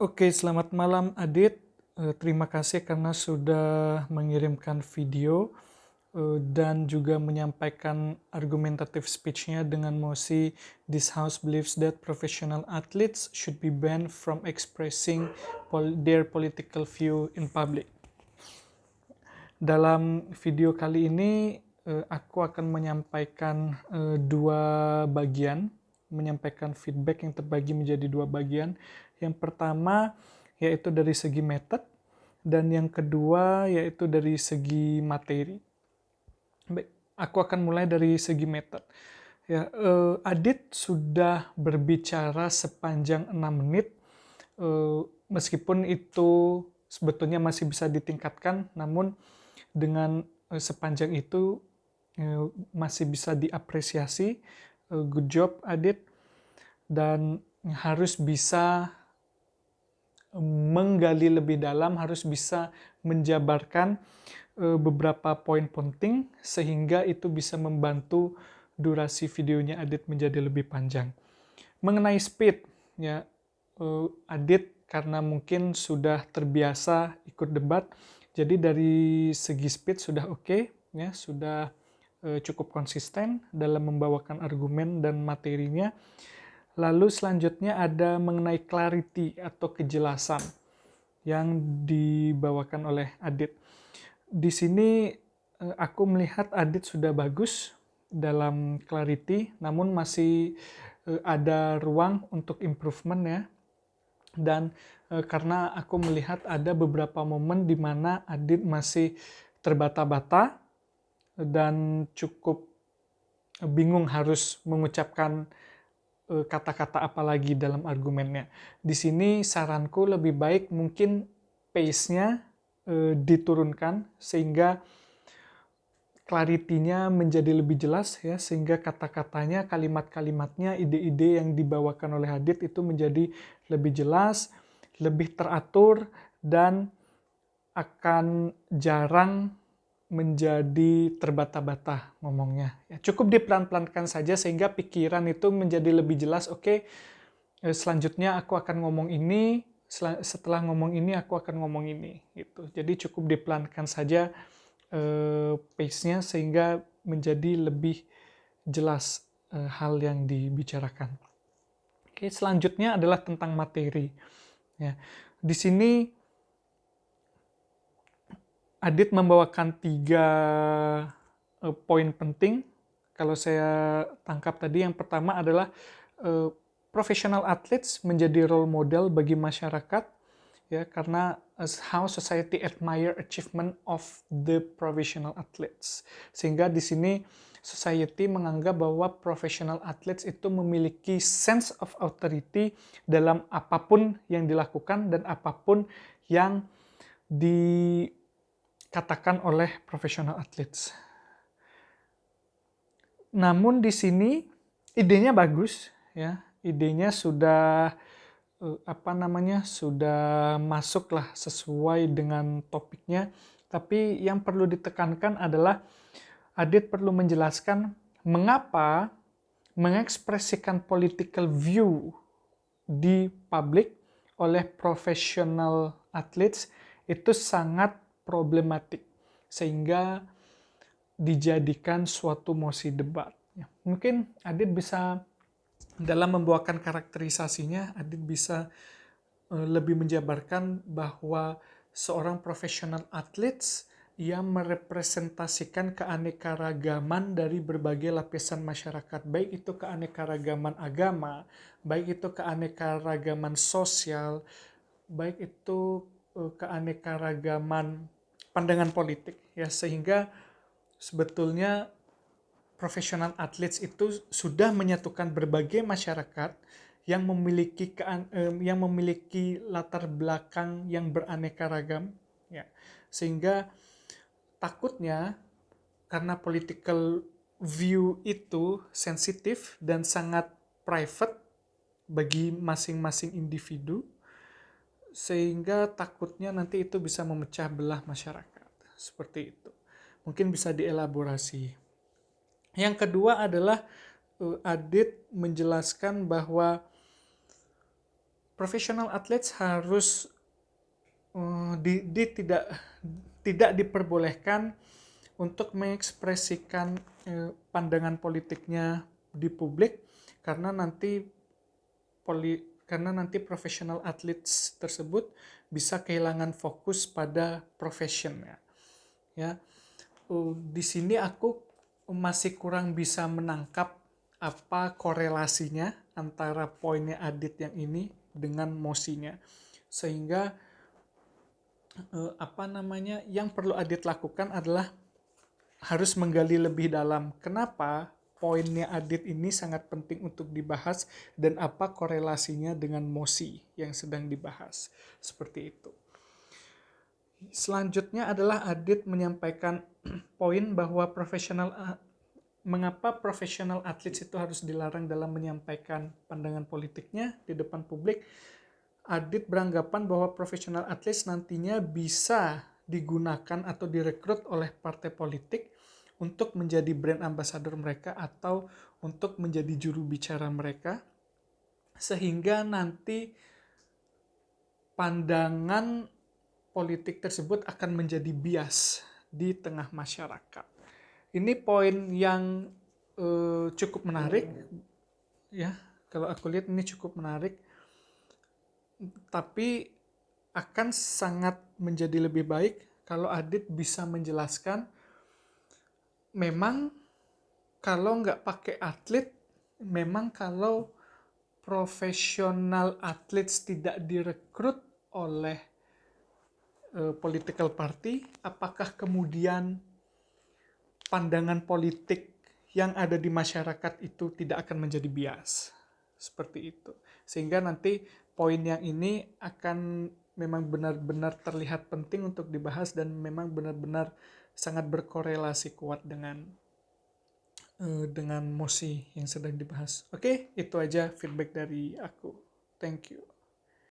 Oke, selamat malam Adit. Terima kasih karena sudah mengirimkan video dan juga menyampaikan argumentative speech-nya dengan mosi "This House believes that professional athletes should be banned from expressing their political view in public." Dalam video kali ini aku akan menyampaikan dua bagian, menyampaikan feedback yang terbagi menjadi dua bagian. Yang pertama yaitu dari segi method dan yang kedua yaitu dari segi materi. Baik, aku akan mulai dari segi method. Ya, Adit sudah berbicara sepanjang 6 menit, meskipun itu sebetulnya masih bisa ditingkatkan, namun dengan sepanjang itu masih bisa diapresiasi. Good job Adit, dan harus bisa menggali lebih dalam, harus bisa menjabarkan beberapa poin penting sehingga itu bisa membantu durasi videonya Adit menjadi lebih panjang. Mengenai speed, ya, Adit karena mungkin sudah terbiasa ikut debat, jadi dari segi speed sudah oke, ya, sudah cukup konsisten dalam membawakan argumen dan materinya. Lalu selanjutnya ada mengenai clarity atau kejelasan yang dibawakan oleh Adit. Di sini aku melihat Adit sudah bagus dalam clarity, namun masih ada ruang untuk improvement ya. Dan karena aku melihat ada beberapa momen di mana Adit masih terbata-bata dan cukup bingung harus mengucapkan kata-kata apa lagi dalam argumennya. Di sini saranku lebih baik mungkin pace-nya diturunkan sehingga clarity-nya menjadi lebih jelas ya, sehingga kata-katanya, kalimat-kalimatnya, ide-ide yang dibawakan oleh Adit itu menjadi lebih jelas, lebih teratur, dan akan jarang menjadi terbata-bata ngomongnya. Ya, cukup dipelan-pelankan saja sehingga pikiran itu menjadi lebih jelas. Oke, selanjutnya aku akan ngomong ini, setelah ngomong ini aku akan ngomong ini. Gitu. Jadi cukup dipelankan saja pace-nya sehingga menjadi lebih jelas hal yang dibicarakan. Oke, selanjutnya adalah tentang materi. Ya, di sini Adit membawakan 3 poin penting. Kalau saya tangkap tadi, yang pertama adalah professional athletes menjadi role model bagi masyarakat, ya, karena how society admire achievement of the professional athletes. Sehingga di sini society menganggap bahwa professional athletes itu memiliki sense of authority dalam apapun yang dilakukan dan apapun yang dikatakan oleh professional athletes. Namun di sini idenya bagus, ya, idenya sudah sudah masuklah sesuai dengan topiknya. Tapi yang perlu ditekankan adalah Adit perlu menjelaskan mengapa mengekspresikan political view di publik oleh professional athletes itu sangat problematik sehingga dijadikan suatu mosi debat. Mungkin Adit bisa dalam membawakan karakterisasinya, Adit bisa lebih menjabarkan bahwa seorang profesional athletes yang merepresentasikan keanekaragaman dari berbagai lapisan masyarakat, baik itu keanekaragaman agama, baik itu keanekaragaman sosial, baik itu keanekaragaman pandangan politik, ya, sehingga sebetulnya profesional athletes itu sudah menyatukan berbagai masyarakat yang memiliki latar belakang yang beraneka ragam, ya, sehingga takutnya karena political view itu sensitif dan sangat private bagi masing-masing individu, sehingga takutnya nanti itu bisa memecah belah masyarakat. Seperti itu. Mungkin bisa dielaborasi. Yang kedua adalah Adit menjelaskan bahwa professional athletes harus tidak diperbolehkan untuk mengekspresikan pandangan politiknya di publik, karena nanti professional athletes tersebut bisa kehilangan fokus pada profesionnya. Ya, di sini aku masih kurang bisa menangkap apa korelasinya antara poinnya Adit yang ini dengan mosinya, sehingga yang perlu Adit lakukan adalah harus menggali lebih dalam kenapa poinnya Adit ini sangat penting untuk dibahas dan apa korelasinya dengan mosi yang sedang dibahas. Seperti itu. Selanjutnya adalah Adit menyampaikan poin bahwa mengapa profesional athletes itu harus dilarang dalam menyampaikan pandangan politiknya di depan publik. Adit beranggapan bahwa profesional athletes nantinya bisa digunakan atau direkrut oleh partai politik untuk menjadi brand ambassador mereka atau untuk menjadi juru bicara mereka, sehingga nanti pandangan politik tersebut akan menjadi bias di tengah masyarakat. Ini poin yang cukup menarik, ya. Kalau aku lihat ini cukup menarik, tapi akan sangat menjadi lebih baik kalau Adit bisa menjelaskan, memang kalau nggak pakai atlet, memang kalau profesional atlet tidak direkrut oleh political party, apakah kemudian pandangan politik yang ada di masyarakat itu tidak akan menjadi bias? Seperti itu. Sehingga nanti poin yang ini akan memang benar-benar terlihat penting untuk dibahas dan memang benar-benar sangat berkorelasi kuat dengan mosi yang sedang dibahas. Oke, itu aja feedback dari aku. Thank you.